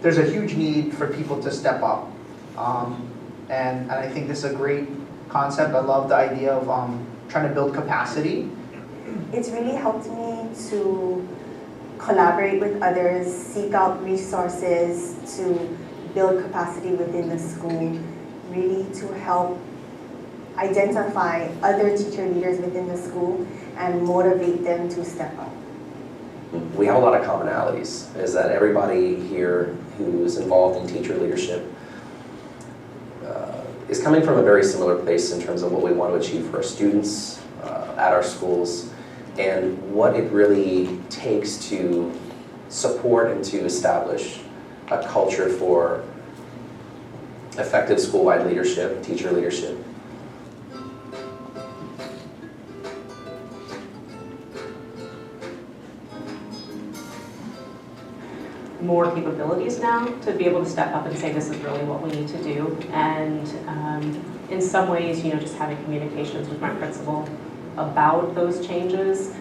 there's a huge need for people to step up. And I think this is a great concept. I love the idea of trying to build capacity. It's really helped me to collaborate with others, seek out resources to build capacity within the school, really to help identify other teacher leaders within the school and motivate them to step up. We have a lot of commonalities, is that everybody here who's involved in teacher leadership is coming from a very similar place in terms of what we want to achieve for our students at our schools, and what it really takes to support and to establish a culture for effective school-wide leadership, teacher leadership. More capabilities now to be able to step up and say this is really what we need to do, and in some ways, just having communications with my principal about those changes.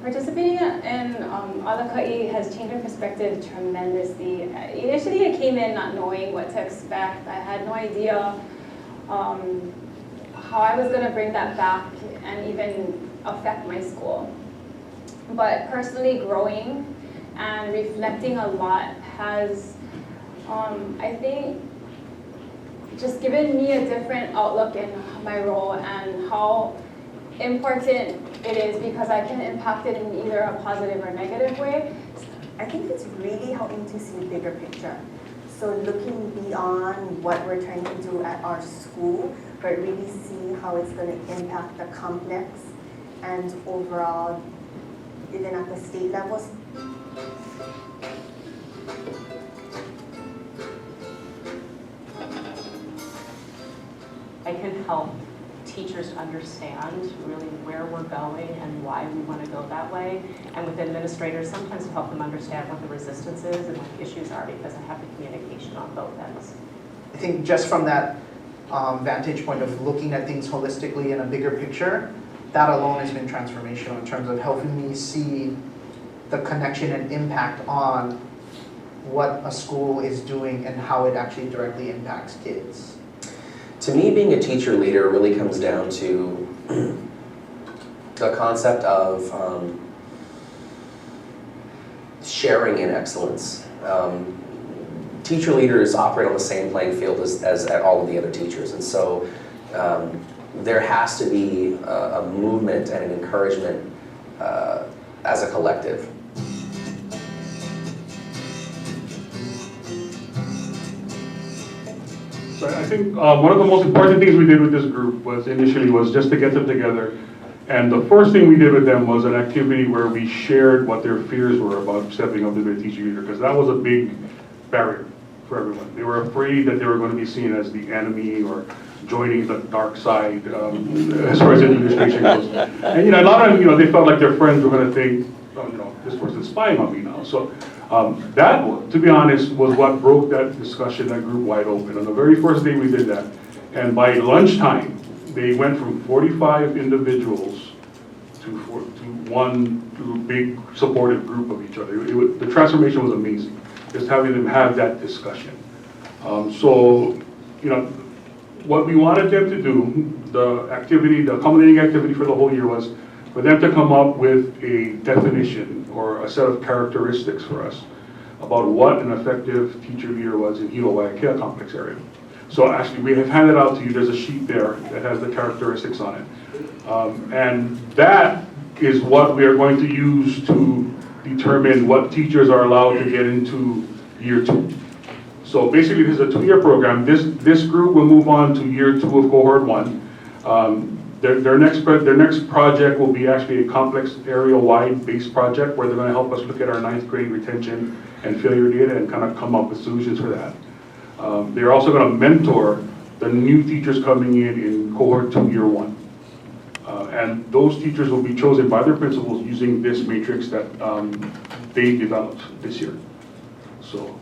Participating in Alaka'i has changed my perspective tremendously. Initially, I came in not knowing what to expect. I had no idea how I was going to bring that back and even affect my school. But personally growing and reflecting a lot has, I think, just given me a different outlook in my role and how important it is, because I can impact it in either a positive or negative way. I think it's really helped me to see the bigger picture. So looking beyond what we're trying to do at our school, but really see how it's going to impact the complex and overall, even at the state levels. I can help teachers understand really where we're going and why we want to go that way. And with administrators, sometimes to help them understand what the resistance is and what the issues are, because I have the communication on both ends. I think just from that vantage point of looking at things holistically in a bigger picture, that alone has been transformational in terms of helping me see the connection and impact on what a school is doing and how it actually directly impacts kids. To me, being a teacher leader really comes down to the concept of sharing in excellence. Teacher leaders operate on the same playing field as all of the other teachers, and so there has to be a movement and an encouragement as a collective. So I think one of the most important things we did with this group initially was just to get them together. And the first thing we did with them was an activity where we shared what their fears were about stepping up to be a teacher leader, because that was a big barrier for everyone. They were afraid that they were going to be seen as the enemy or joining the dark side as far as administration goes. And a lot of them, they felt like their friends were going to think, this person's spying on me now. So that, to be honest, was what broke that discussion, that group wide open. On the very first day we did that, and by lunchtime, they went from 45 individuals to one big supportive group of each other. The transformation was amazing, just having them have that discussion. So, what we wanted them to do, the culminating activity for the whole year was for them to come up with a definition or a set of characteristics for us about what an effective teacher leader was in Hilo Waiakea complex area. So actually, we have handed out to you, there's a sheet there that has the characteristics on it. And that is what we are going to use to determine what teachers are allowed to get into year 2. So basically, this is a 2-year program. This group will move on to year 2 of cohort 1. Their next project will be actually a complex area-wide based project where they're going to help us look at our 9th grade retention and failure data and kind of come up with solutions for that. They're also going to mentor the new teachers coming in cohort 2, year 1. And those teachers will be chosen by their principals using this matrix that they developed this year. So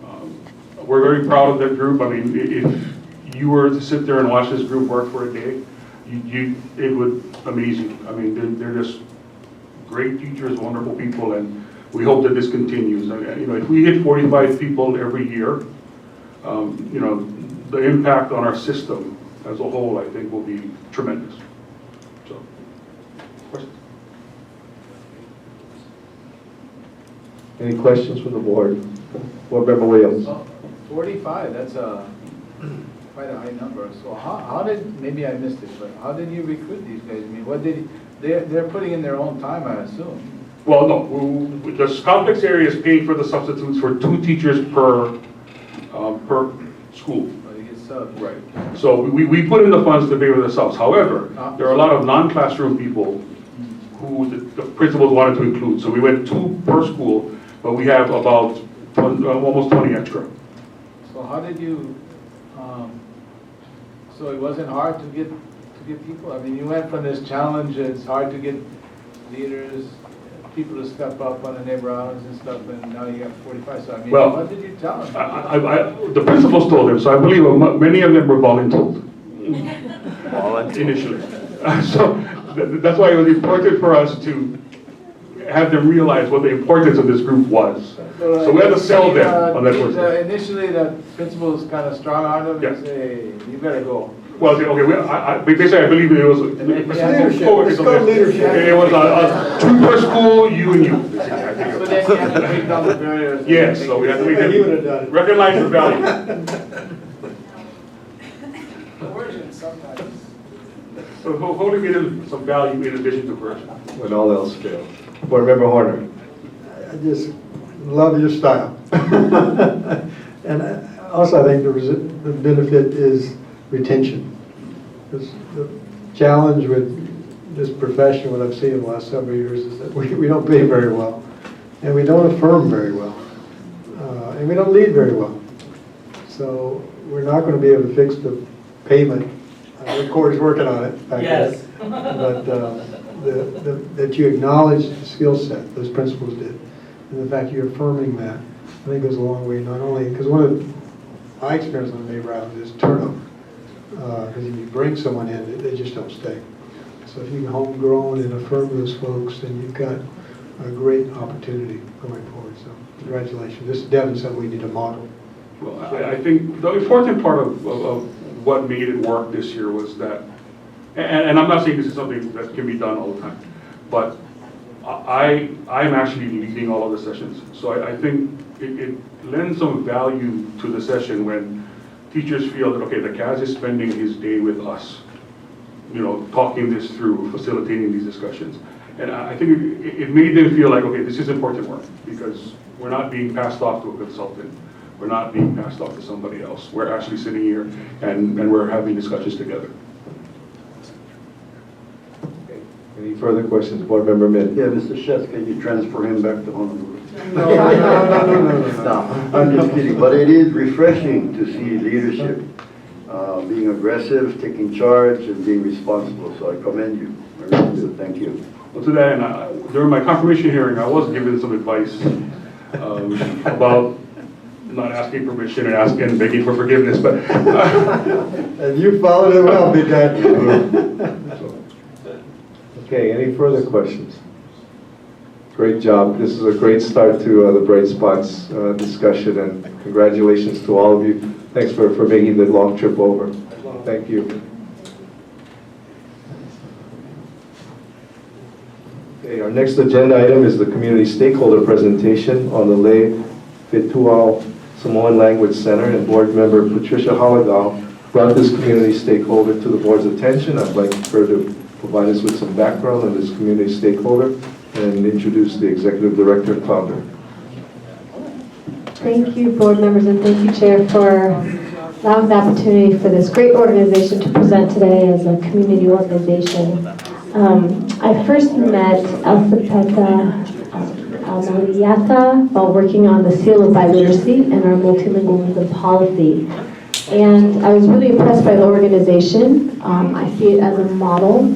we're very proud of that group. I mean, if you were to sit there and watch this group work for a day, it would amaze you. I mean, they're just great teachers, wonderful people, and we hope that this continues. You know, if we hit 45 people every year, you know, the impact on our system as a whole, I think, will be tremendous. So, questions? Any questions from the board? Board Member Williams. 45, that's quite a high number. So how did, maybe I missed it, but how did you recruit these guys? I mean, what did, they're putting in their own time, I assume. Well, no, the complex area is paying for the substitutes for 2 teachers per school. But it gets subbed. Right. So we put in the funds to pay for the subs. However, there are a lot of non-classroom people who the principals wanted to include. So we went 2 per school, but we have about almost 20 extra. So how did you, so it wasn't hard to get people? I mean, you went from this challenge, it's hard to get leaders, people to step up on the neighborhoods and stuff, and now you got 45. So I mean, Well, what did you tell them? The principals told them, so I believe many of them were voluntold. Initially. So that's why it was important for us to have them realize what the importance of this group was. So we had to sell them on that first day. Initially, the principals kind of strong-armed them and Yeah. say, you better go. Well, okay, basically I believe it was. Leadership. It's called leadership. It was 2 per school, you and you. So then you have to break down the barriers. Yes, so we have to make them recognize the value. Coercion sometimes. So hopefully we did some value in addition to coercion. When all else fails. Board Member Horner. I just love your style. And also I think the benefit is retention. Because the challenge with this profession, what I've seen in the last several years, is that we don't pay very well, and we don't affirm very well, and we don't lead very well. So we're not going to be able to fix the payment. Corey's working on it back there. But that you acknowledge the skill set, those principals did, and the fact you're affirming that, I think goes a long way. Not only because one of my experience on the neighborhood is turnover. Because if you bring someone in, they just don't stay. So if you can homegrown and affirm those folks, then you've got a great opportunity going forward. So congratulations. This is definitely something we need to model. Well, I think the important part of what made it work this year was that, and I'm not saying this is something that can be done all the time, but I'm actually leading all of the sessions. So I think it lends some value to the session when teachers feel that, okay, the CAS is spending his day with us, you know, talking this through, facilitating these discussions. And I think it made them feel like, okay, this is important work because we're not being passed off to a consultant. We're not being passed off to somebody else. We're actually sitting here and we're having discussions together. Okay. Any further questions? Board Member Min. Yeah, Mr. Schetz, can you transfer him back to Honolulu? No. I'm just kidding, but it is refreshing to see leadership, being aggressive, taking charge, and being responsible, so I commend you. I really do, thank you. Well, to that end, during my confirmation hearing, I was given some advice about not asking permission and begging for forgiveness, but And you followed it well, big guy. Okay, any further questions? Great job. This is a great start to the Bright Spots discussion, and congratulations to all of you. Thanks for making the long trip over. Thank you. Okay, our next agenda item is the community stakeholder presentation on the Lei Fituau Samoan Language Center, and Board Member Patricia Halagal brought this community stakeholder to the board's attention. I'd like her to provide us with some background on this community stakeholder and introduce the Executive Director and Founder. Thank you, board members, and thank you, Chair, for allowing the opportunity for this great organization to present today as a community organization. I first met Elsapeta Almariata while working on the Seal of Biliteracy and our multilingualism policy. And I was really impressed by the organization. I see it as a model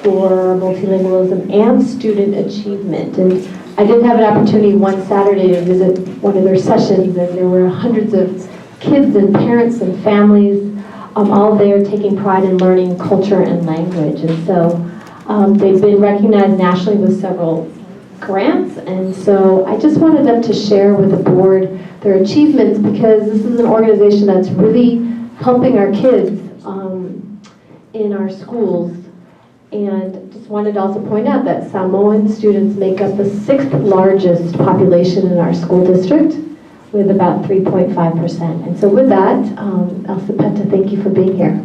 for multilingualism and student achievement. And I did have an opportunity one Saturday to visit one of their sessions, and there were hundreds of kids and parents and families all there taking pride in learning culture and language. And so they've been recognized nationally with several grants, and so I just wanted them to share with the board their achievements, because this is an organization that's really helping our kids in our schools. And just wanted to also point out that Samoan students make up the 6th largest population in our school district, with about 3.5%. And so with that, Elsa Peta, thank you for being here.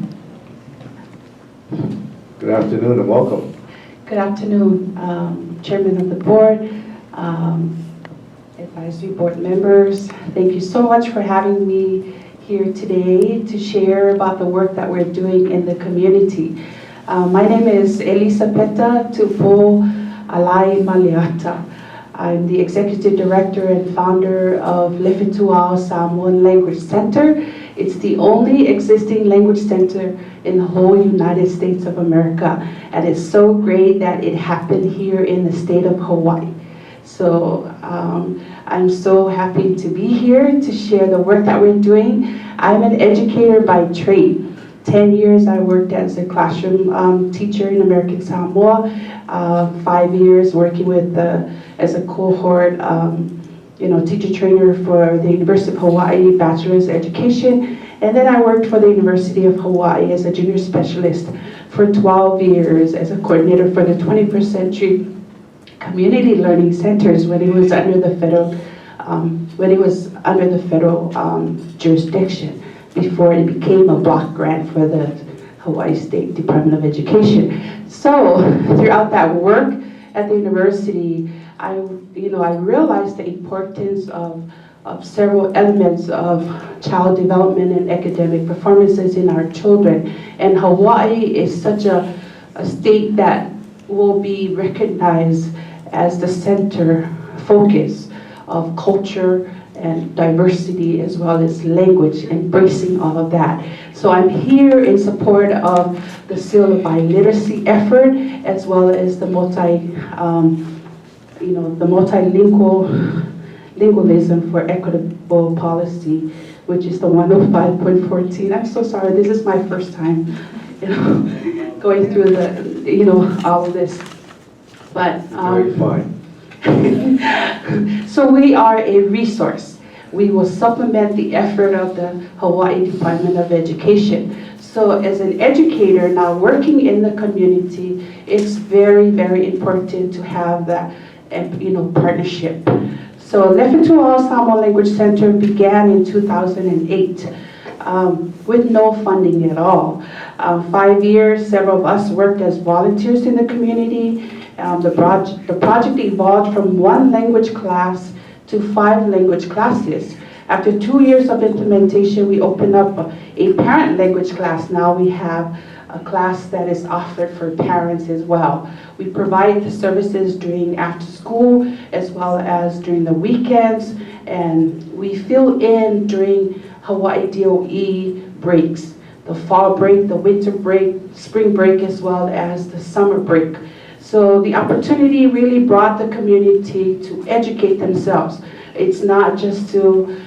Good afternoon and welcome. Good afternoon, Chairman of the Board, advisory board members. Thank you so much for having me here today to share about the work that we're doing in the community. My name is Elisa Peta Tupo Alai Maliata. I'm the Executive Director and founder of Lefetu'ao Samoan Language Center. It's the only existing language center in the whole United States of America. And it's so great that it happened here in the state of Hawaii. So I'm so happy to be here to share the work that we're doing. I'm an educator by trade. 10 years I worked as a classroom teacher in American Samoa. 5 years working with as a cohort teacher trainer for the University of Hawaii Bachelor's Education. And then I worked for the University of Hawaii as a junior specialist for 12 years as a coordinator for the 21st Century Community Learning Centers when it was under the federal jurisdiction, before it became a block grant for the Hawaii State Department of Education. So throughout that work at the university, I realized the importance of several elements of child development and academic performances in our children. And Hawaii is such a state that will be recognized as the center focus of culture and diversity, as well as language, embracing all of that. So I'm here in support of the Seal of Biliteracy effort, as well as the multilingualism for equitable policy, which is the 105.14. I'm so sorry, this is my first time, going through all of this. But Very fine. so we are a resource. We will supplement the effort of the Hawaii Department of Education. So as an educator now working in the community, it's very, very important to have that partnership. So Lefetu'ao Samoan Language Center began in 2008 with no funding at all. 5 years, several of us worked as volunteers in the community. The project evolved from 1 language class to 5 language classes. After 2 years of implementation, we opened up a parent language class. Now we have a class that is offered for parents as well. We provide the services during after school as well as during the weekends, and we fill in during Hawaii DOE breaks, the fall break, the winter break, spring break, as well as the summer break. So the opportunity really brought the community to educate themselves. It's not just to,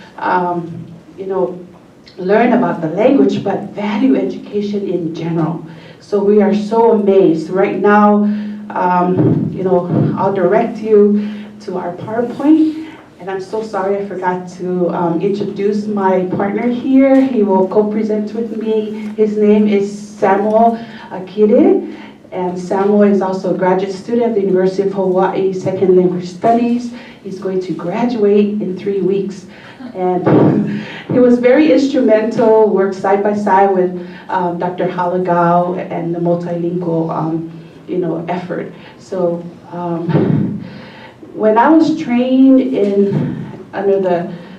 learn about the language, but value education in general. So we are so amazed. Right now, I'll direct you to our PowerPoint. And I'm so sorry I forgot to introduce my partner here. He will co-present with me. His name is Samuel Akire. And Samuel is also a graduate student at the University of Hawaii Second Language Studies. He's going to graduate in 3 weeks. And he was very instrumental, worked side by side with Dr. Halagao and the multilingual effort. So when I was trained under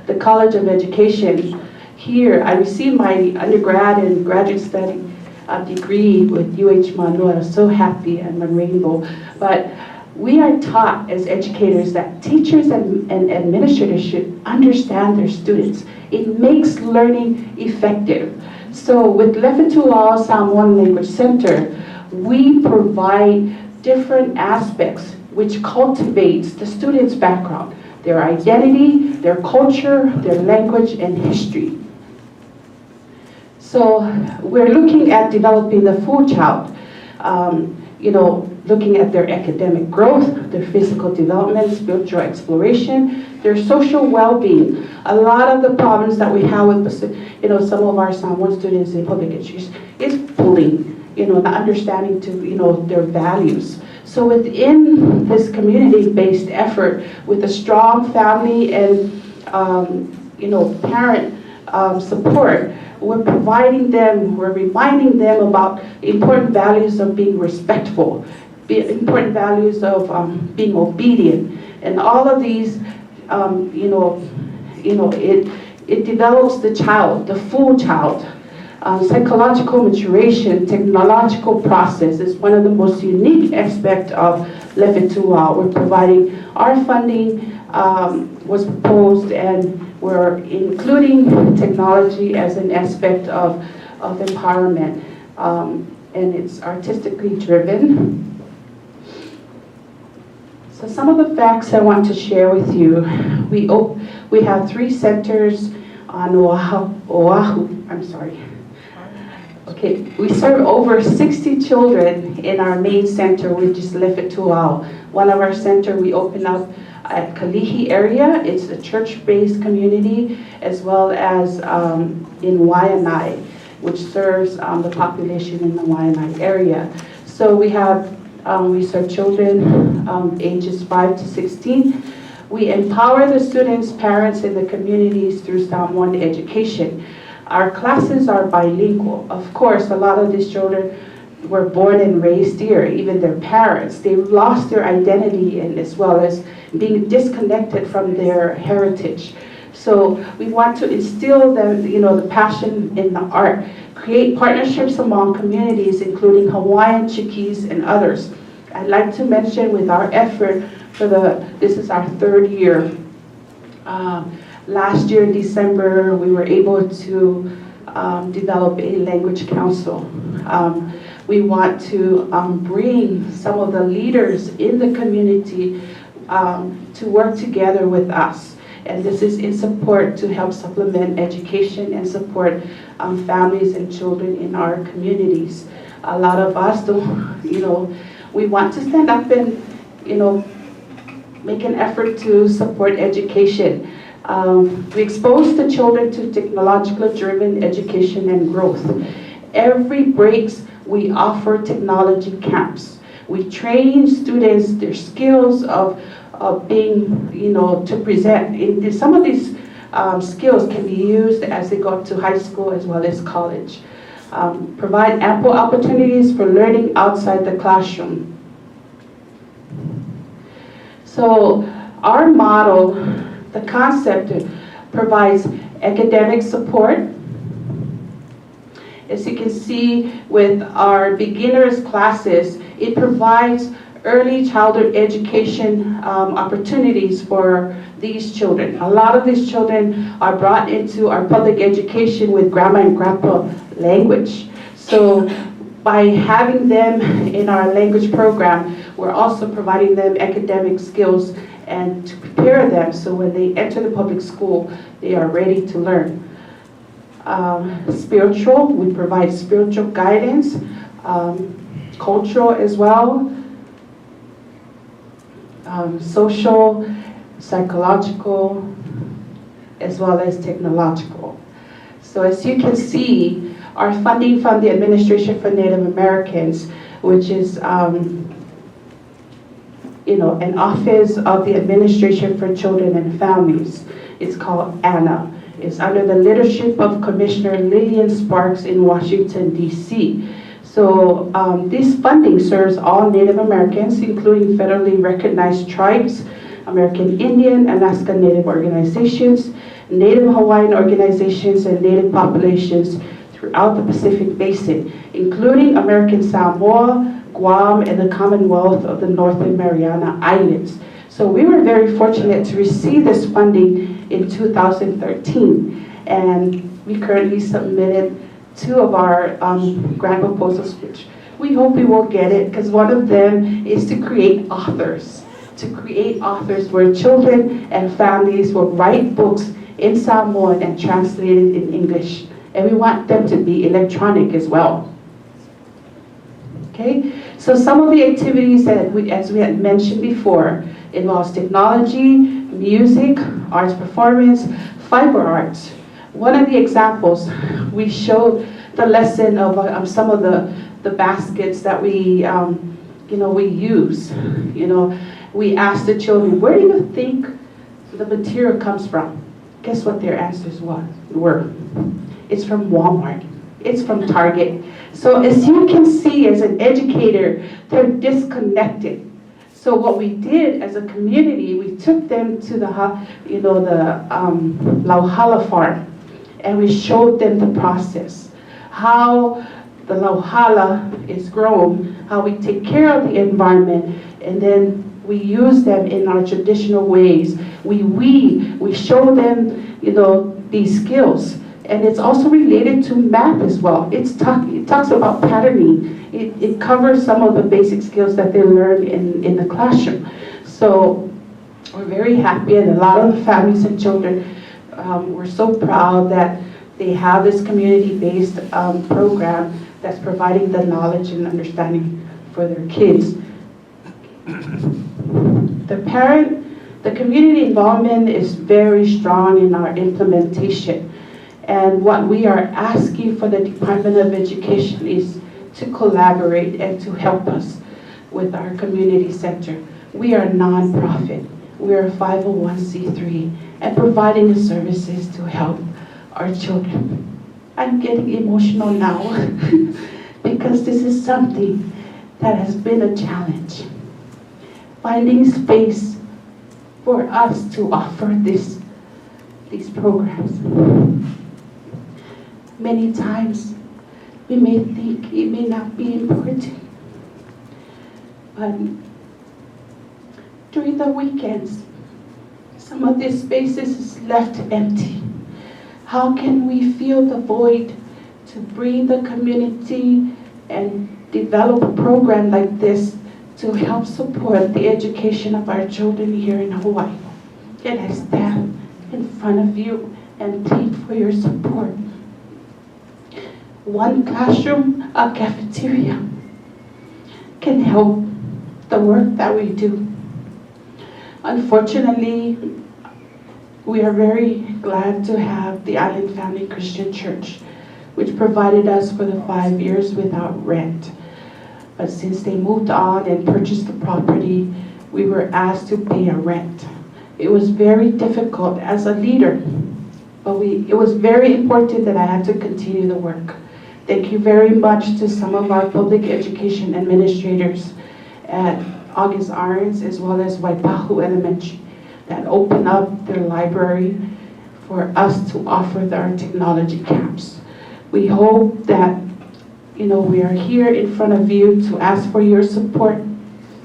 the College of Education here, I received my undergrad and graduate study degree with UH Manoa. I was so happy, I'm a rainbow. But we are taught as educators that teachers and administrators should understand their students. It makes learning effective. So with Lefetu'ao Samoan Language Center, we provide different aspects which cultivates the student's background, their identity, their culture, their language, and history. So we're looking at developing the full child. looking at their academic growth, their physical development, spiritual exploration, their social well-being. A lot of the problems that we have with, some of our Samoan students in public education is bullying, not understanding their values. So within this community-based effort, with a strong family and, parent support, we're reminding them about important values of being respectful, important values of being obedient, and all of these, it develops the child, the full child. Psychological maturation, technological process is one of the most unique aspects of Lefetua. We're providing our funding was proposed, and we're including technology as an aspect of empowerment, and it's artistically driven. So some of the facts I want to share with you. We have 3 centers on Oahu. Okay, we serve over 60 children in our main center, which is Lefetua. One of our centers we open up at Kalihi area. It's a church-based community, as well as in Waianae, which serves the population in the Waianae area. So we serve children ages 5 to 16. We empower the students, parents, and the communities through Samoan education. Our classes are bilingual. Of course, a lot of these children were born and raised here, even their parents. They've lost their identity, and as well as being disconnected from their heritage. So we want to instill them, the passion in the art, create partnerships among communities, including Hawaiian, Chickees, and others. I'd like to mention with our effort this is our 3rd year. Last year in December, we were able to develop a language council. We want to bring some of the leaders in the community to work together with us. And this is in support to help supplement education and support families and children in our communities. A lot of us, we want to stand up and, make an effort to support education. We expose the children to technologically driven education and growth. Every breaks, we offer technology camps. We train students their skills of being, to present. Some of these skills can be used as they go up to high school as well as college. Provide ample opportunities for learning outside the classroom. So our model, the concept, provides academic support. As you can see with our beginners classes, it provides early childhood education opportunities for these children. A lot of these children are brought into our public education with grandma and grandpa language. So by having them in our language program, we're also providing them academic skills and to prepare them so when they enter the public school, they are ready to learn. Spiritual, we provide spiritual guidance, cultural as well, social, psychological, as well as technological. So as you can see, our funding from the Administration for Native Americans, which is an office of the Administration for Children and Families. It's called ANA. It's under the leadership of Commissioner Lillian Sparks in Washington, D.C. So this funding serves all Native Americans, including federally recognized tribes, American Indian, Alaska Native organizations, Native Hawaiian organizations, and Native populations throughout the Pacific Basin, including American Samoa, Guam, and the Commonwealth of the Northern Mariana Islands. So we were very fortunate to receive this funding in 2013, and we currently submitted 2 of our grant proposals, which we hope we will get it, because one of them is to create authors where children and families will write books in Samoan and translate it in English. And we want them to be electronic as well. Okay, so So some of the activities that we, as we had mentioned before, involves technology, music, arts performance, fiber arts. One of the examples, we showed the lesson of some of the baskets that we, we use. We asked the children, where do you think the material comes from? Guess what their answers were? It's from Walmart. It's from Target. So as you can see as an educator, they're disconnected. So what we did as a community, we took them to the Lauhala farm, and we showed them the process, how the Lauhala is grown, how we take care of the environment, and then we use them in our traditional ways. We show them, these skills. And it's also related to math as well. It talks about patterning. It covers some of the basic skills that they learn in the classroom. So we're very happy, and a lot of the families and children, we're so proud that they have this community-based program that's providing the knowledge and understanding for their kids. The community involvement is very strong in our implementation. And what we are asking for the Department of Education is to collaborate and to help us with our community center. We are a nonprofit. We are a 501c3 and providing the services to help our children. I'm getting emotional now because this is something that has been a challenge. Finding space for us to offer these programs. Many times we may think it may not be important, but during the weekends, some of this spaces is left empty. How can we fill the void to bring the community and develop a program like this to help support the education of our children here in Hawaii? And I stand in front of you and plead for your support. One classroom, a cafeteria, can help the work that we do. Unfortunately, we are very glad to have the Island Family Christian Church, which provided us for the 5 years without rent. But since they moved on and purchased the property, we were asked to pay a rent. It was very difficult as a leader, but it was very important that I had to continue the work. Thank you very much to some of our public education administrators at August Arns as well as Waipahu Elementary that opened up their library for us to offer our technology camps. We hope that we are here in front of you to ask for your support.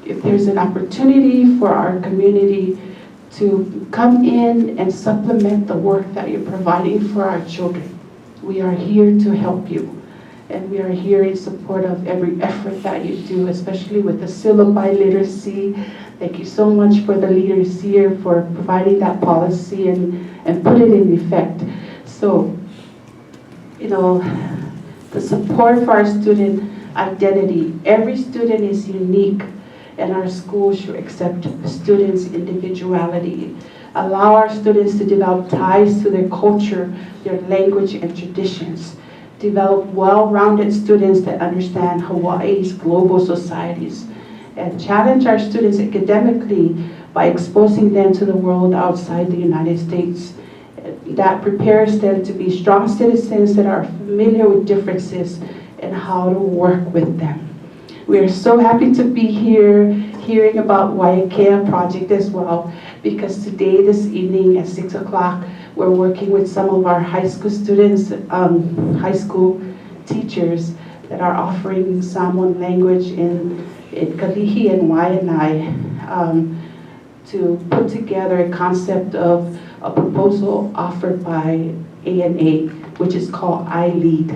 If there's an opportunity for our community to come in and supplement the work that you're providing for our children, we are here to help you. And we are here in support of every effort that you do, especially with the syllabi literacy. Thank you so much for the leaders here for providing that policy and put it in effect. So, the support for our student identity. Every student is unique, and our school should accept students' individuality. Allow our students to develop ties to their culture, their language, and traditions. Develop well-rounded students that understand Hawaii's global societies, and challenge our students academically by exposing them to the world outside the United States. That prepares them to be strong citizens that are familiar with differences and how to work with them. We are so happy to be here hearing about Waiakea project as well, because today, this evening at 6 o'clock, we're working with some of our high school students, high school teachers that are offering Samoan language in Kalihi and Waianae to put together a concept of a proposal offered by ANA, which is called iLead.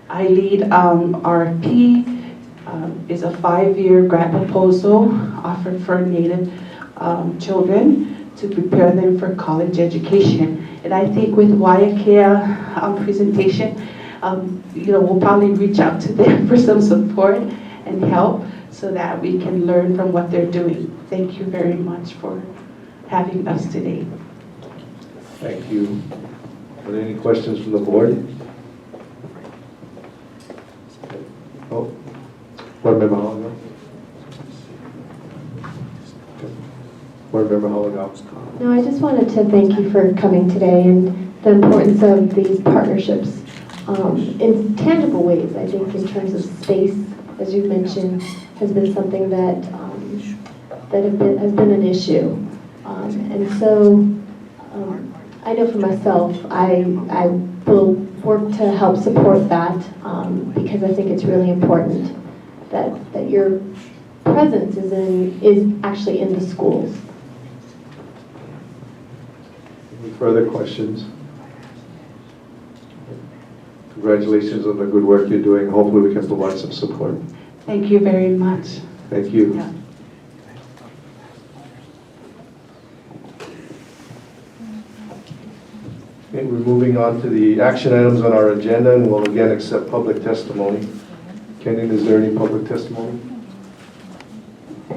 iLead RFP is a 5-year grant proposal offered for Native children to prepare them for college education. And I think with Waiakea presentation, we'll probably reach out to them for some support and help so that we can learn from what they're doing. Thank you very much for having us today. Thank you. Are there any questions from the board? Oh, Board Member Hologaw. Board Member Hologaw. No, I just wanted to thank you for coming today and the importance of these partnerships in tangible ways. I think in terms of space, as you mentioned, has been something that has been an issue. And so I know for myself, I will work to help support that because I think it's really important that your presence is actually in the schools. Any further questions? Congratulations on the good work you're doing. Hopefully we can provide some support. Thank you very much. Thank you. Yeah. Okay, we're moving on to the action items on our agenda, and we'll again accept public testimony. Kenan, is there any public testimony?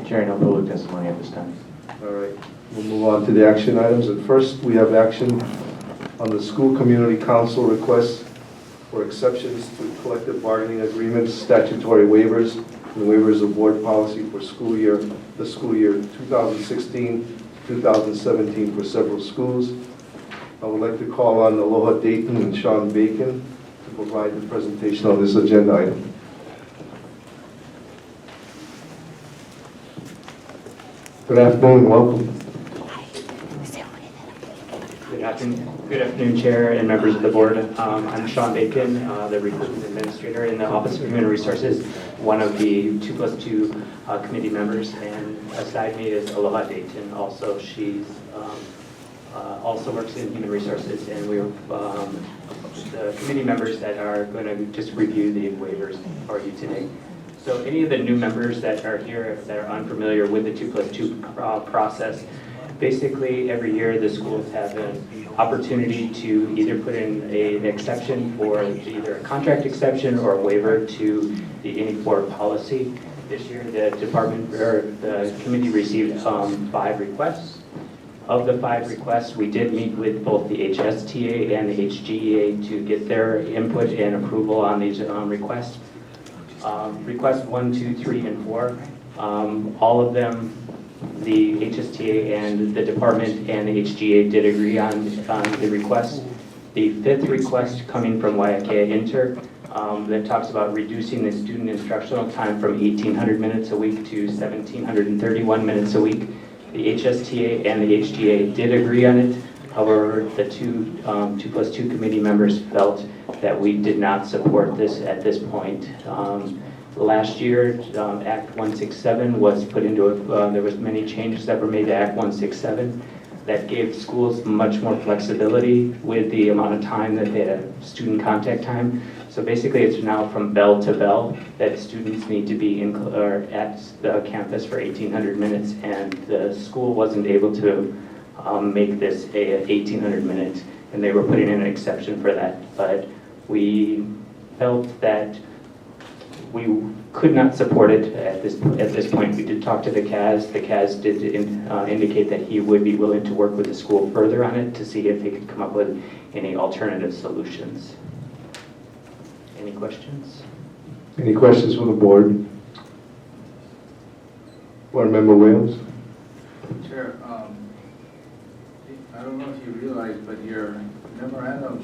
Chair, no public testimony at this time. All right, we'll move on to the action items. And first, we have action on the School Community Council request for exceptions to collective bargaining agreements, statutory waivers, and waivers of board policy for the school year 2016-2017 for several schools. I would like to call on Aloha Dayton and Sean Bacon to provide the presentation on this agenda item. Good afternoon, welcome. Good afternoon, Chair and members of the board. I'm Sean Bacon, the recruitment administrator in the Office of Human Resources, one of the 2+2 committee members, and aside me is Aloha Dayton. Also, she's also works in Human Resources, and we're the committee members that are going to just review the waivers for you today. So any of the new members that are here that are unfamiliar with the 2+2 process, basically every year the schools have an opportunity to either put in an exception for either a contract exception or a waiver to the any board policy. This year the department or the committee received 5 requests. Of the 5 requests, we did meet with both the HSTA and the HGEA to get their input and approval on these requests. Requests 1, 2, 3, and 4, all of them, the HSTA and the department and the HGA did agree on the request. The 5th request coming from Waiakea Inter that talks about reducing the student instructional time from 1,800 minutes a week to 1,731 minutes a week. The HSTA and the HGA did agree on it. However, the 2+2 committee members felt that we did not support this at this point. Last year, Act 167 was put into there was many changes that were made to Act 167 that gave schools much more flexibility with the amount of time that they had student contact time. So basically, it's now from bell to bell that students need to be at the campus for 1,800 minutes, and the school wasn't able to make this a 1,800 minutes, and they were putting in an exception for that. But we felt that we could not support it at this point. We did talk to the CAS. The CAS did indicate that he would be willing to work with the school further on it to see if they could come up with any alternative solutions. Any questions? Any questions from the board? Board Member Wales? Chair, I don't know if you realize, but your memorandum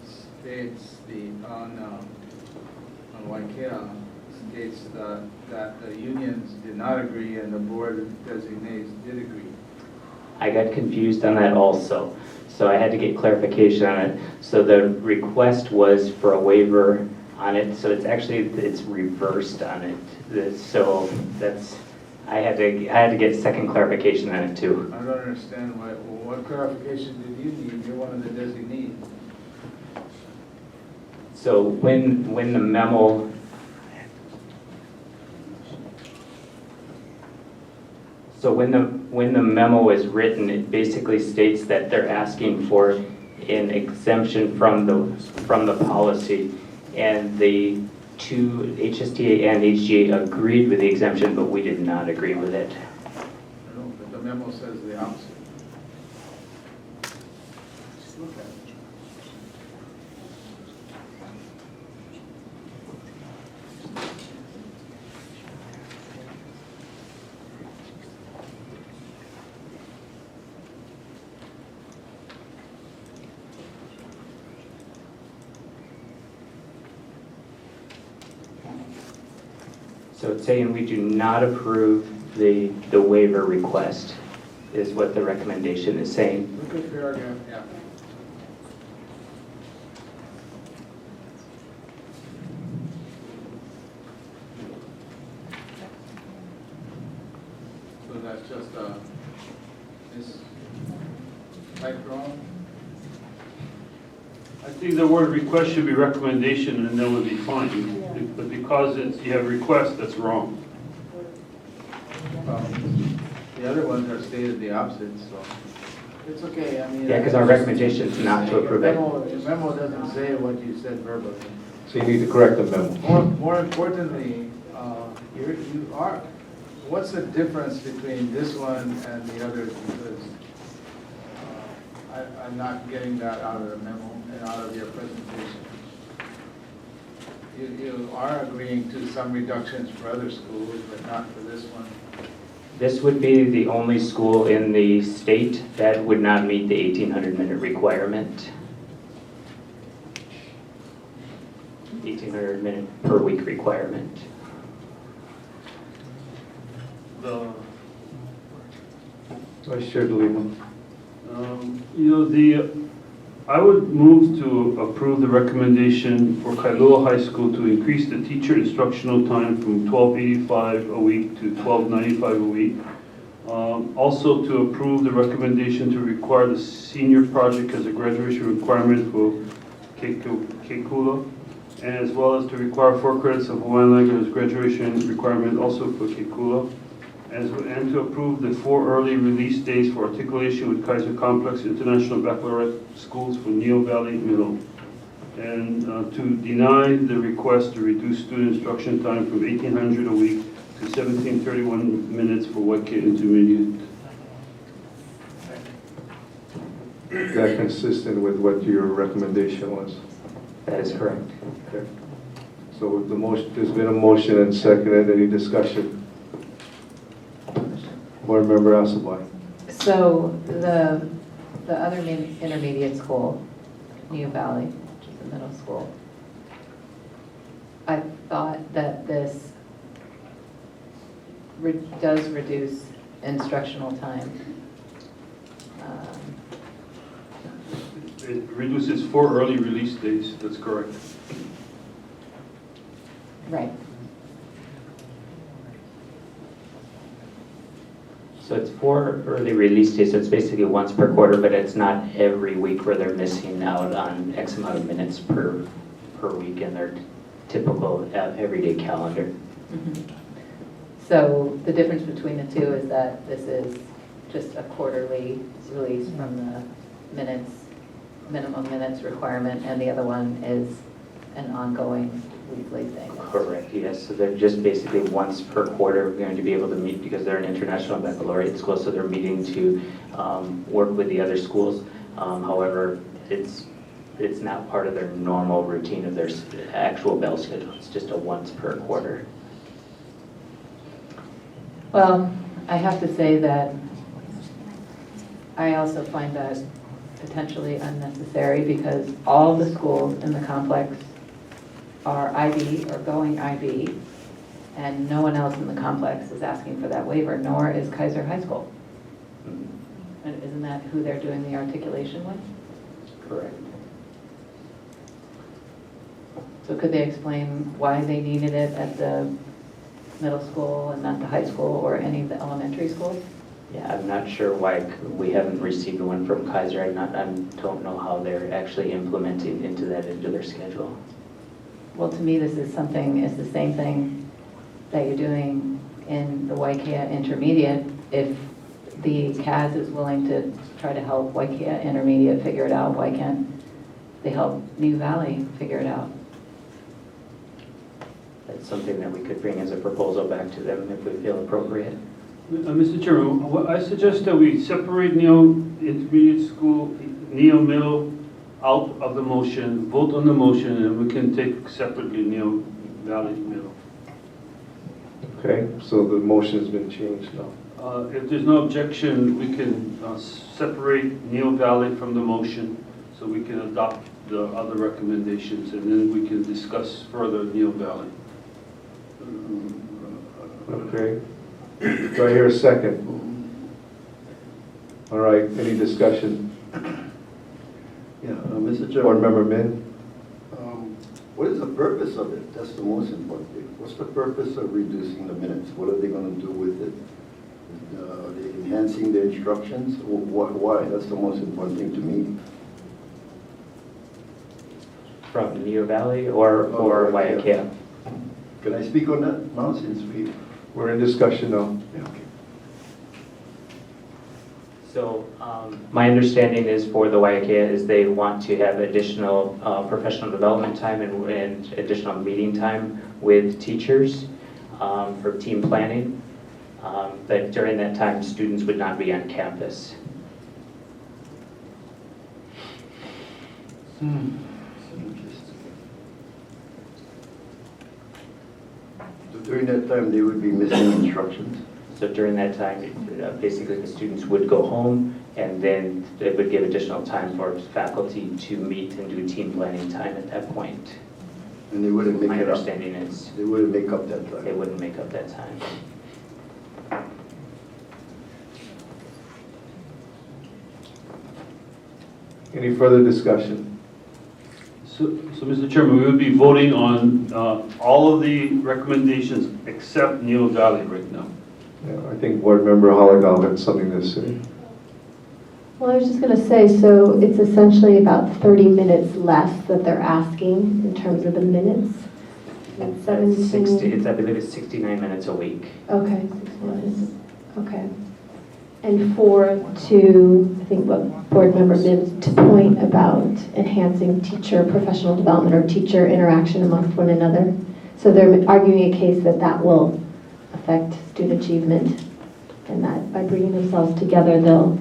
states on Waiakea states that the unions did not agree and the board designates did agree. I got confused on that also, so I had to get clarification on it. So the request was for a waiver on it, so it's reversed on it. So that's I had to get second clarification on it too. I don't understand what clarification did you need? You're one of the designees. So when the memo when the memo is written, it basically states that they're asking for an exemption from the policy, and the two, HSTA and HGA, agreed with the exemption, but we did not agree with it. I don't know, but the memo says the opposite. Just look at it. So it's saying we do not approve the waiver request, is what the recommendation is saying. Look at paragraph F. So that's just this type wrong? I think the word request should be recommendation and that would be fine. But because you have request, that's wrong. The other ones are stated the opposite, so it's okay, I mean. Yeah, because our recommendation is not to approve it. The memo doesn't say what you said verbally. So you need to correct the memo. More importantly, what's the difference between this one and the others? Because I'm not getting that out of the memo and out of your presentation. You are agreeing to some reductions for other schools, but not for this one. This would be the only school in the state that would not meet the 1,800-minute requirement. 1,800-minute per week requirement. Vice Chair De Lima. I would move to approve the recommendation for Kailua High School to increase the teacher instructional time from $12.85 a week to $12.95 a week. Also to approve the recommendation to require the senior project as a graduation requirement for Keikula, as well as to require 4 credits of Hawaiian language as graduation requirement also for Keikula, and to approve the 4 early release days for articulation with Kaiser Complex International Baccalaureate Schools for Neo Valley Middle, and to deny the request to reduce student instruction time from 1,800 a week to 1,731 minutes for Waikea Intermediate. Is that consistent with what your recommendation was? That is correct. Okay. So the motion, there's been a motion and seconded. Any discussion? Board Member Asabai. So the other intermediate school, New Valley, which is the middle school, I thought that this does reduce instructional time. It reduces 4 early release days, that's correct. Right. So it's 4 early release days, so it's basically once per quarter, but it's not every week where they're missing out on X amount of minutes per week in their typical everyday calendar. Mm-hmm. So the difference between the two is that this is just a quarterly release from the minimum minutes requirement, and the other one is an ongoing weekly thing. Correct, yes. So they're just basically once per quarter going to be able to meet because they're an international baccalaureate school, so they're meeting to work with the other schools. However, it's not part of their normal routine of their actual bell schedule. It's just a once per quarter. Well, I have to say that I also find that potentially unnecessary because all the schools in the complex are IB or going IB, and no one else in the complex is asking for that waiver, nor is Kaiser High School. And isn't that who they're doing the articulation with? Correct. So could they explain why they needed it at the middle school and not the high school or any of the elementary schools? Yeah, I'm not sure why we haven't received one from Kaiser. I don't know how they're actually implementing into their schedule. Well, to me, this is the same thing that you're doing in the Waikea Intermediate. If the CAS is willing to try to help Waikea Intermediate figure it out, why can't they help New Valley figure it out? That's something that we could bring as a proposal back to them if we feel appropriate. Mr. Chairman, I suggest that we separate Neo Intermediate School, Neo Middle out of the motion, vote on the motion, and we can take separately Neo Valley Middle. Okay, so the motion has been changed now. If there's no objection, we can separate Neo Valley from the motion so we can adopt the other recommendations, and then we can discuss further Neo Valley. Okay. Do I hear a second? All right, any discussion? Yeah, Mr. Chairman. Board Member Min? What is the purpose of it? That's the most important thing. What's the purpose of reducing the minutes? What are they going to do with it? Are they enhancing the instructions? Why? That's the most important thing to me. From Neo Valley or Waikea? Can I speak on that now since We're in discussion now. Yeah, okay. So my understanding is for the Waikea is they want to have additional professional development time and additional meeting time with teachers for team planning. But during that time, students would not be on campus. So during that time, they would be missing instructions? So during that time, basically the students would go home and then it would give additional time for faculty to meet and do team planning time at that point. And they wouldn't make My it up? understanding is They wouldn't make up that time? they wouldn't make up that time. Any further discussion? So, Mr. Chairman, we would be voting on all of the recommendations except Neo Valley right now. Yeah, I think Board Member Hologal had something to say. Well, I was just going to say, so it's essentially about 30 minutes less that they're asking in terms of the minutes. That's 17. I believe it's 69 minutes a week. Okay, 60 minutes. Okay. And 4 to, I think what Board Member Mims to point about enhancing teacher professional development or teacher interaction amongst one another. So they're arguing a case that that will affect student achievement, and that by bringing themselves together, they'll,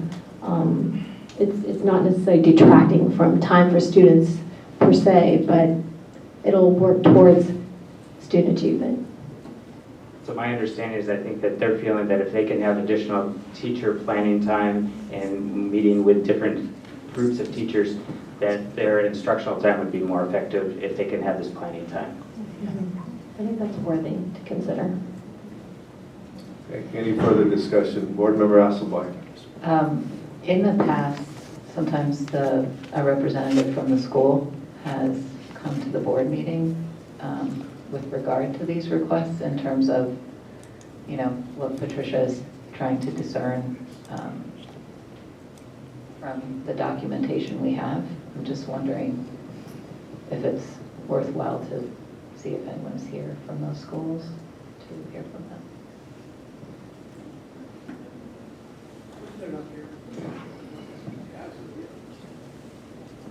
it's not necessarily detracting from time for students per se, but it'll work towards student achievement. So my understanding is I think that they're feeling that if they can have additional teacher planning time and meeting with different groups of teachers, that their instructional time would be more effective if they can have this planning time. I think that's worthy to consider. Okay, any further discussion? Board Member Asselbein? In the past, sometimes a representative from the school has come to the board meeting with regard to these requests in terms of, you know, what Patricia is trying to discern from the documentation we have. I'm just wondering if it's worthwhile to see if anyone's here from those schools to hear from them.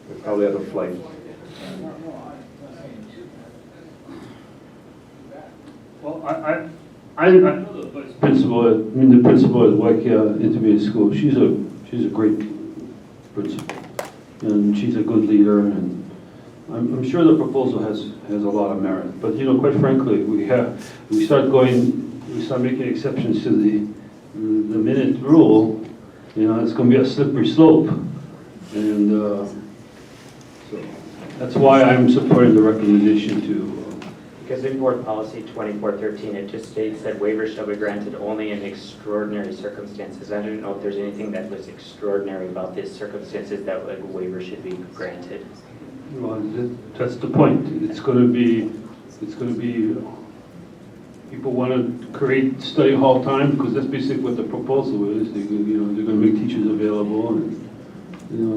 They probably had a flight. Well, I know the vice principal, the principal at Waikea Intermediate School. She's a great principal, and she's a good leader, and I'm sure the proposal has a lot of merit. But, you know, quite frankly, we start making exceptions to the minute rule, you know, it's going to be a slippery slope. And so that's why I'm supporting the recommendation to. Because in Board Policy 2413, it just states that waivers shall be granted only in extraordinary circumstances. I don't know if there's anything that was extraordinary about these circumstances that a waiver should be granted. Well, that's the point. It's going to be, people want to create study hall time because that's basically what the proposal is. They're going to make teachers available, and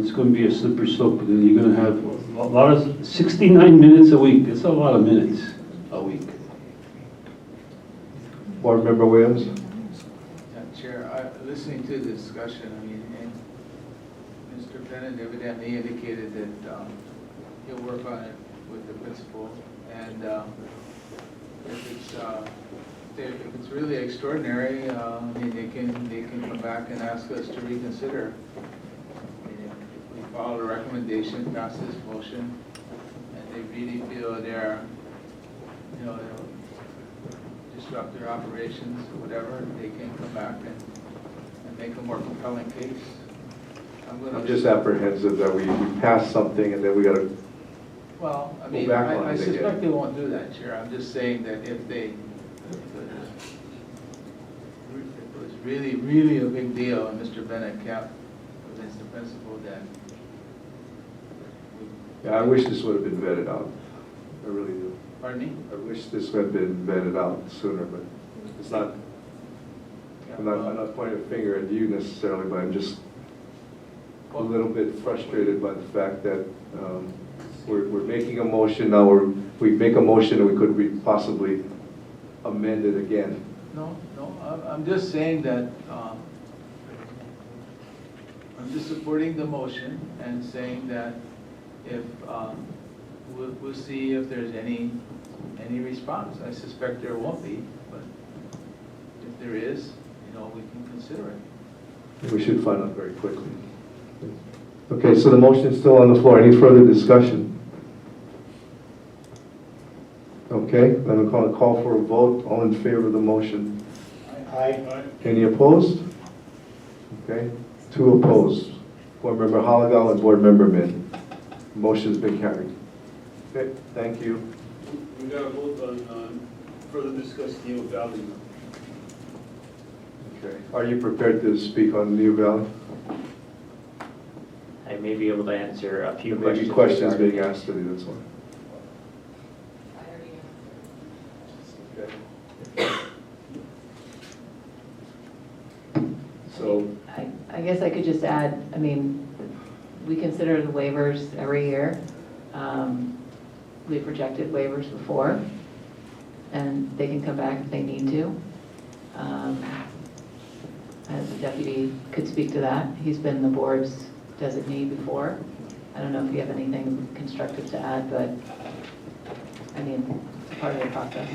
it's going to be a slippery slope. And then you're going to have a lot of 69 minutes a week. It's a lot of minutes a week. Board Member Williams? Chair, this listening to the discussion, I mean, and Mr. Bennett evidently indicated that he'll work on it with the principal, and if it's really extraordinary, I mean, they can come back and ask us to reconsider. I mean, if we follow the recommendation, pass this motion, and they really feel they're, you know, they'll disrupt their operations or whatever, they can come back and make a more compelling case. I'm just apprehensive that we pass something and then we gotta, Well, I Go mean, back on I it again. suspect they won't do that, Chair. I'm just saying that if it was really, really a big deal and Mr. Bennett can't convince the principal, then. yeah, I wish this would have been vetted out. I really do. Pardon me? I wish this had been vetted out sooner, but it's not, Yeah, I'm not pointing a finger at you necessarily, but I'm just a little bit frustrated by the fact that we're making a motion, now we make a motion and we could possibly amend it again. No, I'm just saying that, I'm just supporting the motion and saying that if, we'll see if there's any response. I suspect there won't be, but if there is, you know, we can consider it. We should find out very quickly. Okay, so the motion is still on the floor. Any further discussion? Okay, then I'm going to call for a vote. All in favor of the motion? Aye. Any opposed? Okay, 2 opposed. Board Member Halagal and Board Member Min. Motion's been carried. Okay, thank you. We got to vote on further discuss Neo Valley. Okay, are you prepared to speak on New Valley? I may be able to answer a few There may questions. be questions regarding- being asked today, that's why. So, I guess I could just add, I mean, we consider the waivers every year. We've rejected waivers before, and they can come back if they need to. As the deputy could speak to that. He's been the board's designee before. I don't know if you have anything constructive to add, but, I mean, it's part of the process.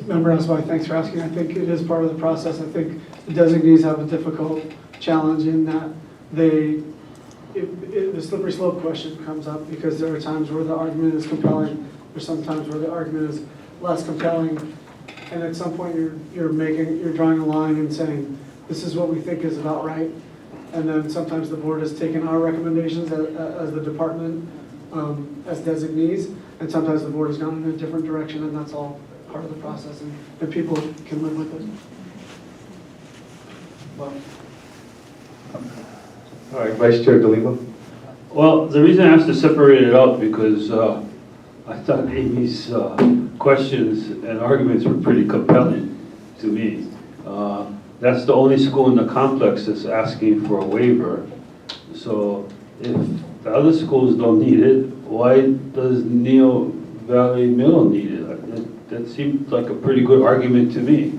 Member Aswai, thanks for asking. I think it is part of the process. I think the designees have a difficult challenge in that the slippery slope question comes up because there are times where the argument is compelling. There's some times where the argument is less compelling. And at some point you're drawing a line and saying, this is what we think is about right. And then sometimes the board has taken our recommendations as the department, as designees, and sometimes the board has gone in a different direction, and that's all part of the process, and people can live with it. Well, all right, Vice Chair DeLima. Well, the reason I asked to separate it out because I thought Amy's questions and arguments were pretty compelling to me. That's the only school in the complex that's asking for a waiver. So if the other schools don't need it, why does Neo Valley Middle need it? That seemed like a pretty good argument to me.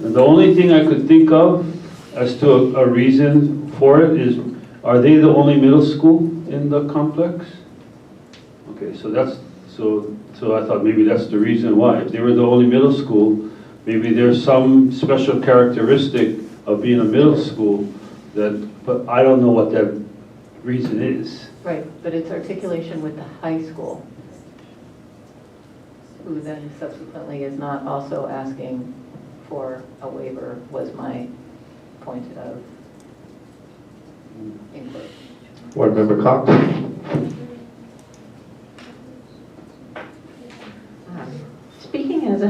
And the only thing I could think of as to a reason for it is, are they the only middle school in the complex? Okay, so I thought maybe that's the reason why. If they were the only middle school, maybe there's some special characteristic of being a middle school but I don't know what that reason is. Right, but it's articulation with the high school, who then subsequently is not also asking for a waiver, was my point of inquiry. Board Member Cox. Speaking as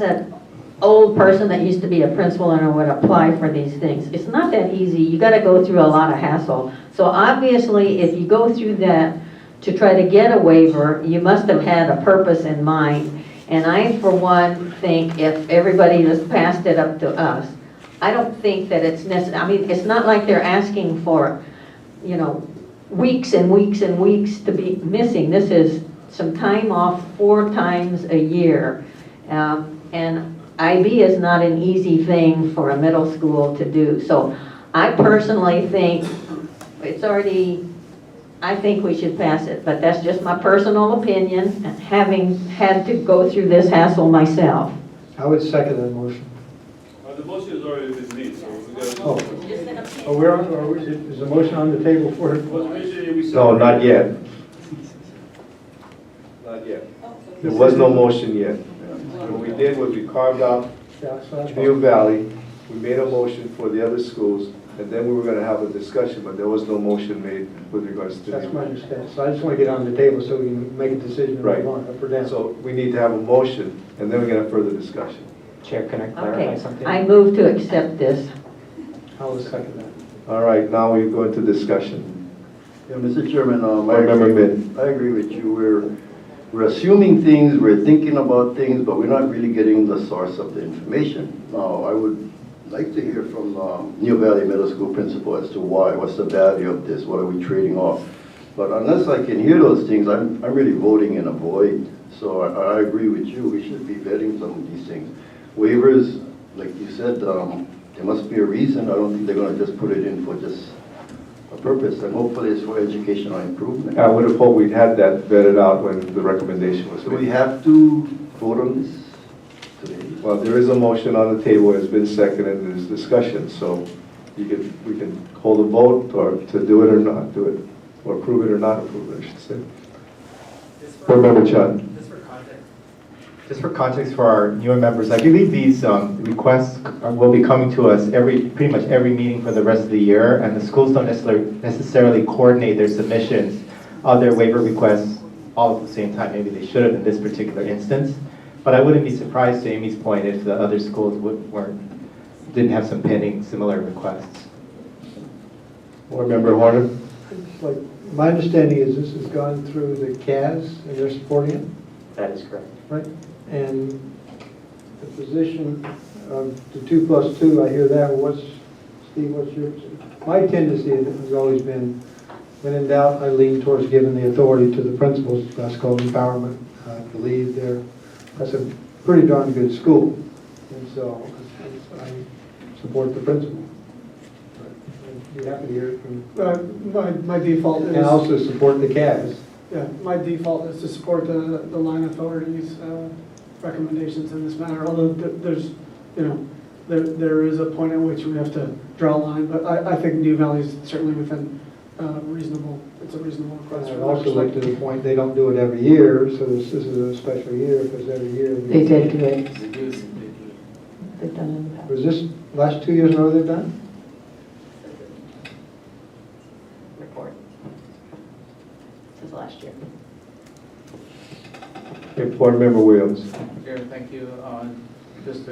an old person that used to be a principal and I would apply for these things, it's not that easy. You got to go through a lot of hassle. So obviously, if you go through that to try to get a waiver, you must have had a purpose in mind. And I, for one, think if everybody just passed it up to us, I don't think that it's necessary. I mean, it's not like they're asking for, you know, weeks and weeks and weeks to be missing. This is some time off 4 times a year. And IB is not an easy thing for a middle school to do. So I personally think I think we should pass it, but that's just my personal opinion, having had to go through this hassle myself. I would second that motion. The motion has already been made, so we got. Is the motion on the table for it? No, not yet. Not yet. There was no motion yet. What we did was we carved out New Valley, we made a motion for the other schools, and then we were gonna have a discussion, but there was no motion made with regards to. That's my understanding. So I just want to get on the table so we can make a decision. Right. Up or down. So we need to have a motion, and then we're gonna have further discussion. Chair, can I clarify Okay, something? I move to accept this. I will second that. All right, now we go into discussion. Yeah, Mr. Chairman, Board Member Min. I agree with you. We're assuming things, we're thinking about things, but we're not really getting the source of the information. Now, I would like to hear from New Valley Middle School principal as to why, what's the value of this, what are we trading off? But unless I can hear those things, I'm really voting in a void. So I agree with you, we should be vetting some of these things. Waivers, like you said, there must be a reason. I don't think they're gonna just put it in for just a purpose, and hopefully it's for educational improvement. I would have hoped we'd had that vetted out when the recommendation was Do we made. have to vote on this today? Well, there is a motion on the table, it's been seconded, and there's discussion, so we can hold a vote, or to do it or not do it, or approve it or not approve it, I should say. Board Member Chun. Just for context for our newer members, I believe these requests will be coming to us pretty much every meeting for the rest of the year, and the schools don't necessarily coordinate their submissions of their waiver requests all at the same time. Maybe they should have in this particular instance, but I wouldn't be surprised, to Amy's point, if the other schools didn't have some pending similar requests. Board Member Horner. It's like, my understanding is this has gone through the CAS and they're supporting it, That is correct. right? And the position of the 2+2, I hear that. Steve, what's your, my tendency has always been, when in doubt, I lean towards giving the authority to the principals. That's called empowerment. I believe that's a pretty darn good school. And so I support the principal. I'd be happy to hear it from. My default is. And also support the CAS. Yeah, my default is to support the line authority's recommendations in this matter, although there's, there is a point at which we have to draw a line, but I think New Valley is certainly within reasonable, it's a reasonable request. I've also looked to the point, they don't do it every year, so this is a special year, because every year. They did do it. They do. They've done it in the past. Was this last 2 years in a row they've done? Report. This is last year. Okay, Board Member Williams. Chair, thank you. Just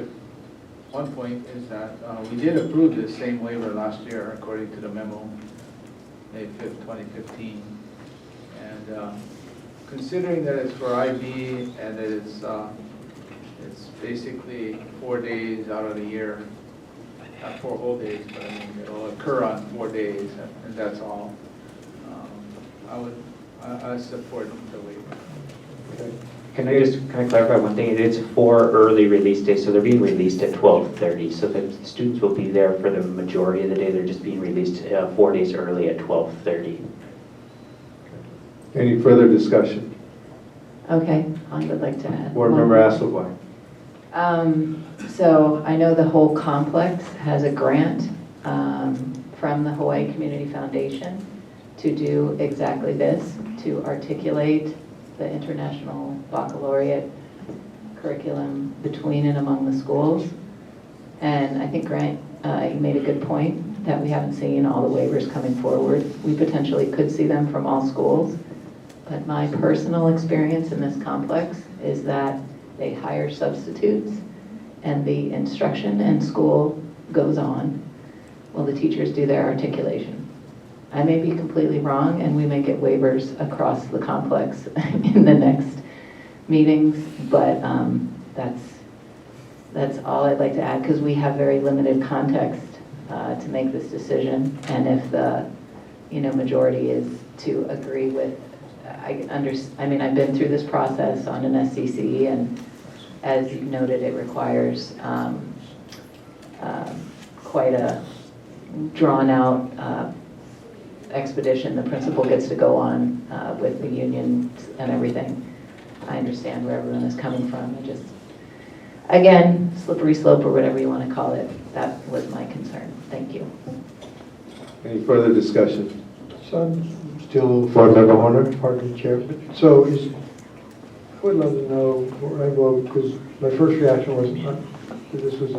one point is that we did approve this same waiver last year according to the memo, May 5th, 2015. And considering that it's for IB and that it's basically 4 days out of the year, not 4 whole days, but I mean, it'll occur on 4 days, and that's all. I support the waiver. Okay. Can I clarify one thing? It is 4 early release days, so they're being released at 12:30. So the students will be there for the majority of the day. They're just being released 4 days early at 12:30. Any further discussion? Okay, I would like to add. Board one Member more. Asselwein. So I know the whole complex has a grant from the Hawaii Community Foundation to do exactly this, to articulate the International Baccalaureate curriculum between and among the schools. And I think, Grant, you made a good point that we haven't seen all the waivers coming forward. We potentially could see them from all schools. But my personal experience in this complex is that they hire substitutes and the instruction in school goes on while the teachers do their articulation. I may be completely wrong and we may get waivers across the complex in the next meetings, but that's all I'd like to add because we have very limited context to make this decision. And if the majority is to agree with, I mean, I've been through this process on an SCC and as you noted, it requires quite a drawn-out expedition the principal gets to go on with the union and everything. I understand where everyone is coming from. I just, again, slippery slope or whatever you want to call it, that was my concern. Thank you. Any further discussion? So I'm still. Board Member Horner? Pardon me, Chair. So I would love to know where I vote, because my first reaction was that this was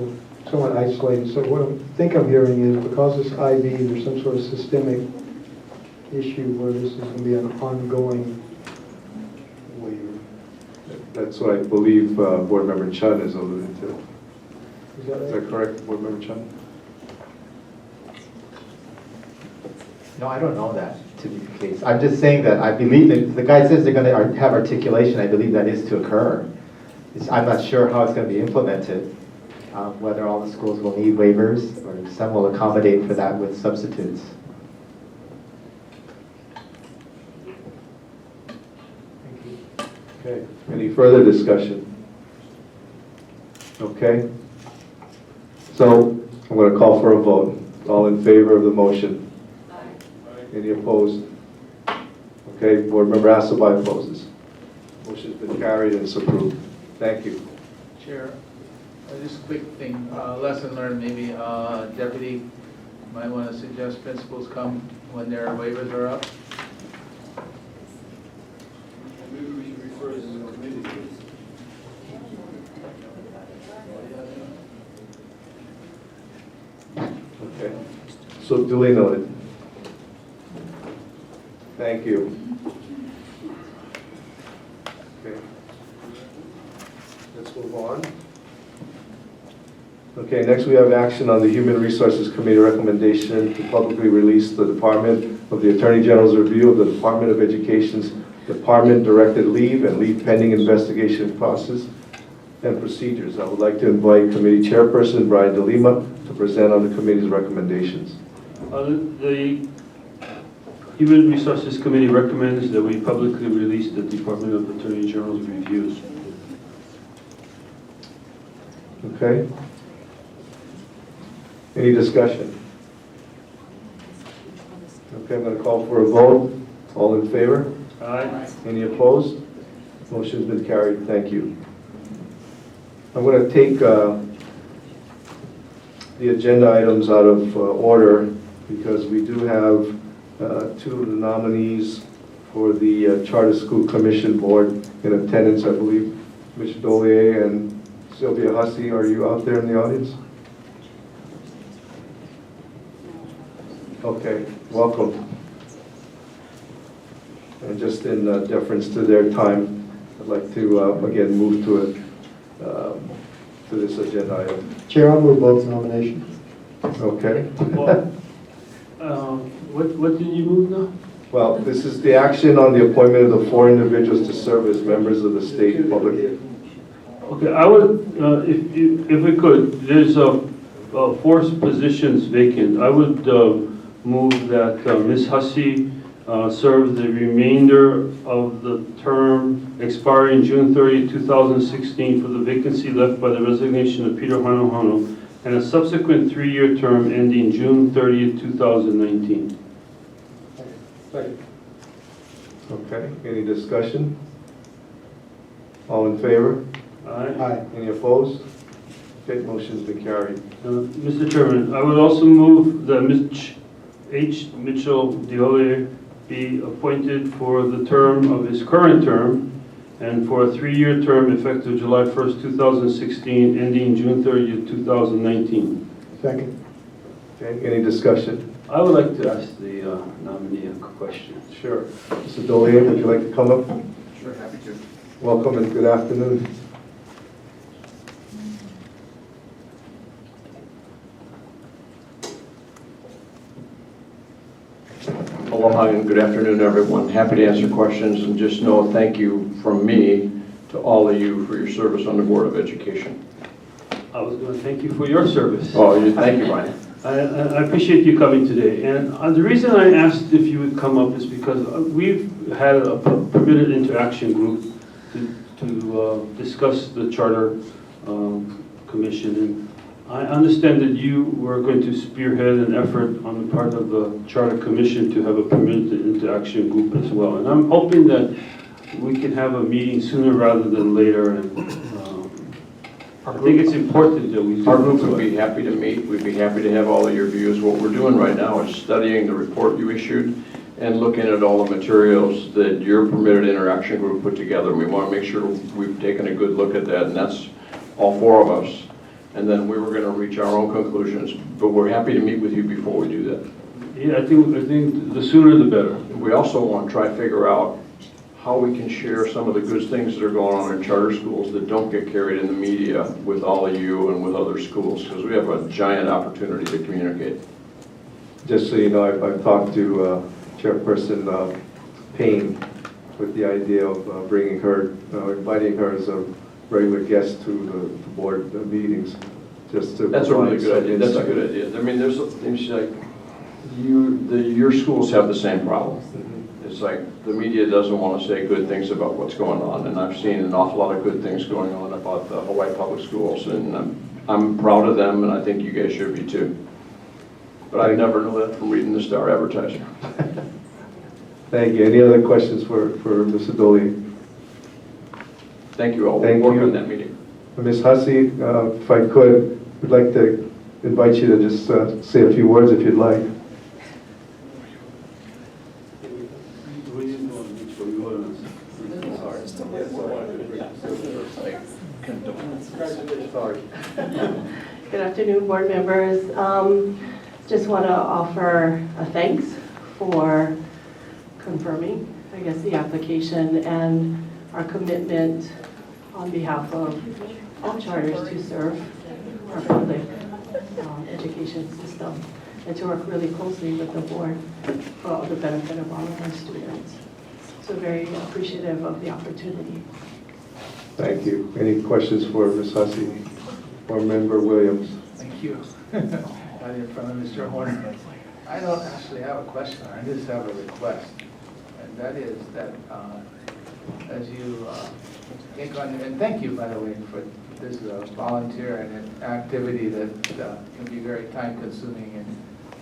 somewhat isolated. So what I think I'm hearing is because it's IV, there's some sort of systemic issue where this is going to be an ongoing waiver. That's what I believe Board Member Chun is alluding to. Is that Is right? that correct, Board Member Chun? No, I don't know that to be the case. I'm just saying that I believe that the guy says they're going to have articulation. I believe that is to occur. I'm not sure how it's going to be implemented, whether all the schools will need waivers or some will accommodate for that with substitutes. Okay, any further discussion? Okay. So I'm going to call for a vote. All in favor of the motion? Any opposed? Okay, Board Member Asselby opposes. Motion's been carried and it's approved. Thank you. Chair, just a quick thing, lesson learned maybe, Deputy might want to suggest principals come when their waivers are up. Maybe we should refer this to the committee. Okay, so duly noted. Thank you. Okay. Let's move on. Okay, next we have action on the Human Resources Committee recommendation to publicly release the Department of the Attorney General's review of the Department of Education's department-directed leave and leave pending investigation process and procedures. I would like to invite Committee Chairperson Brian DeLima to present on the committee's recommendations. The Human Resources Committee recommends that we publicly release the Department of Attorney General's reviews. Okay? Any discussion? Okay, I'm going to call for a vote. All in favor? Aye. Any opposed? Motion's been carried. Thank you. I'm going to take the agenda items out of order because we do have two of the nominees for the Charter School Commission Board in attendance. I believe Ms. Dolier and Sylvia Hussey, are you out there in the audience? Okay, welcome. And just in deference to their time, I'd like to again move to this agenda item. Chair, I'll move both nominations. Okay. What did you move now? Well, this is the action on the appointment of the 4 individuals to serve as members of the state public. Okay, I would, if we could, there's 4 positions vacant. I would move that Ms. Hussey serve the remainder of the term expiring June 30, 2016 for the vacancy left by the resignation of Peter Hanohano and a subsequent 3-year term ending June 30, 2019. Okay, any discussion? All in favor? Aye. Any opposed? Okay, motion's been carried. Mr. Chairman, I would also move that Ms. H. Mitchell Diole be appointed for the term of his current term and for a 3-year term effective July 1st, 2016, ending June 30th, 2019. Second. Okay, any discussion? I would like to ask the nominee a question. Sure. Mr. Dolier, would you like to come up? Sure, happy to. Welcome and good afternoon. Aloha and good afternoon, everyone. Happy to answer questions, and just know thank you from me to all of you for your service on the Board of Education. I was going to thank you for your service. Oh, thank you, Brian. I appreciate you coming today. And the reason I asked if you would come up is because we've had a permitted interaction group to to discuss the charter commission. And I understand that you were going to spearhead an effort on the part of the charter commission to have a permanent interaction group as well. And I'm hoping that we can have a meeting sooner rather than later. And I think it's important that we do. Our group would be happy to meet. We'd be happy to have all of your views. What we're doing right now is studying the report you issued and looking at all the materials that your permitted interaction group put together. We want to make sure we've taken a good look at that, and that's all four of us. And then we were going to reach our own conclusions, but we're happy to meet with you before we do that. Yeah, I think the sooner the better. We also want to try to figure out how we can share some of the good things that are going on in charter schools that don't get carried in the media with all of you and with other schools, because we have a giant opportunity to communicate. Just so you know, I've talked to Chairperson Payne with the idea of bringing her, inviting her as a regular guest to the board meetings, just to. That's a really provide good some idea. That's a insight. good idea. I mean, there's things like, your schools have the same problem. It's like the media doesn't want to say good things about what's going on, and I've seen an awful lot of good things going on about the Hawaii Public Schools, and I'm proud of them, and I think you guys should be too. But I never know that from reading the Star Advertiser. Thank you. Any other questions for Mr. Dolly? Thank you all. Thank We'll work you. on that meeting. Ms. Hussey, if I could, would like to invite you to just say a few words if you'd like. Good afternoon, board members. Just want to offer a thanks for confirming, I guess, the application and our commitment on behalf of all charters to serve our public education system and to work really closely with the board for all the benefit of all of our students. So very appreciative of the opportunity. Thank you. Any questions for Ms. Hussey or Member Williams? Thank you. Right in front of Mr. Horner. I don't actually have a question, I just have a request. And that is that as you take on, and thank you, by the way, for this volunteer and an activity that can be very time consuming and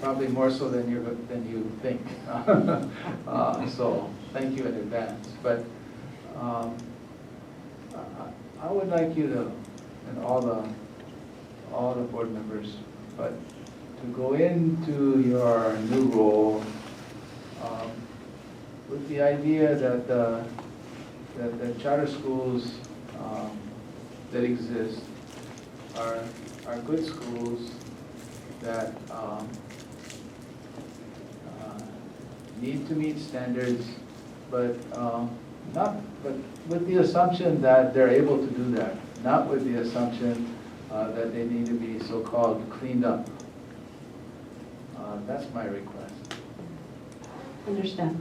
probably more so than you think. So thank you in advance. But I would like you to, and all the board members, but to go into your new role with the idea that the charter schools that exist are good schools that need to meet standards, but with the assumption that they're able to do that, not with the assumption that they need to be so-called cleaned up. That's my request. Understand.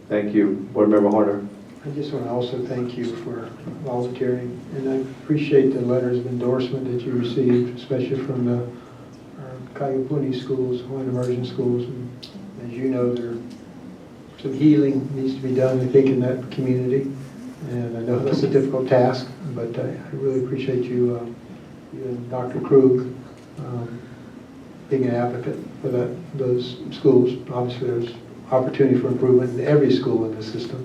Thank you. Board Member Horner. I just want to also thank you for volunteering, and I appreciate the letters of endorsement that you received, especially from the Kaiapuni schools, Hawaiian immersion schools. And as you know, some healing needs to be done, I think, in that community. And I know that's a difficult task, but I really appreciate you and Dr. Krug being an advocate for those schools. Obviously, there's opportunity for improvement in every school in the system,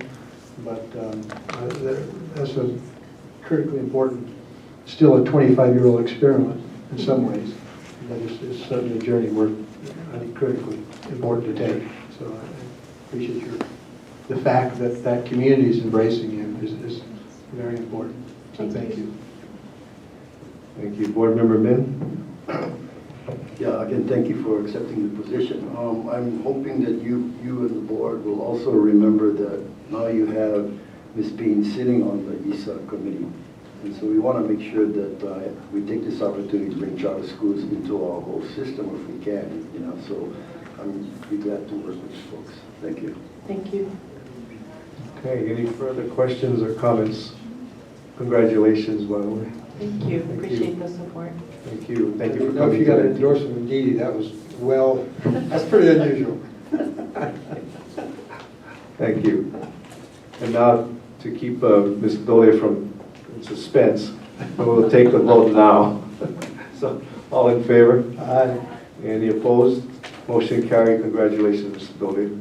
but that's a critically important, still a 25-year-old experiment in some ways, but it's certainly a journey we're, I think, critically important to take. So I appreciate the fact that that community is embracing you is very important. So thank you. Thank you. Board Member Min. Yeah, again, thank you for accepting the position. I'm hoping that you and the board will also remember that now you have Ms. Bean sitting on the ISA committee. And so we want to make sure that we take this opportunity to bring charter schools into our whole system if we can, so I'm be glad to work with you folks. Thank you. Thank you. Okay, any further questions or comments? Congratulations, by the way. Thank you. Appreciate the support. Thank you. Thank you for Now, if coming you got an today. endorsement from Dee Dee, that was, well, that's pretty unusual. Thank you. And now, to keep Ms. Dole from in suspense, we'll take the vote now. So, all in favor? Aye. Any opposed? Motion carried. Congratulations, Mr. Dole.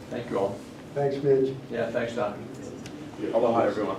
Thank you all. Thanks, Mitch. Yeah, thanks, Don. Aloha, everyone.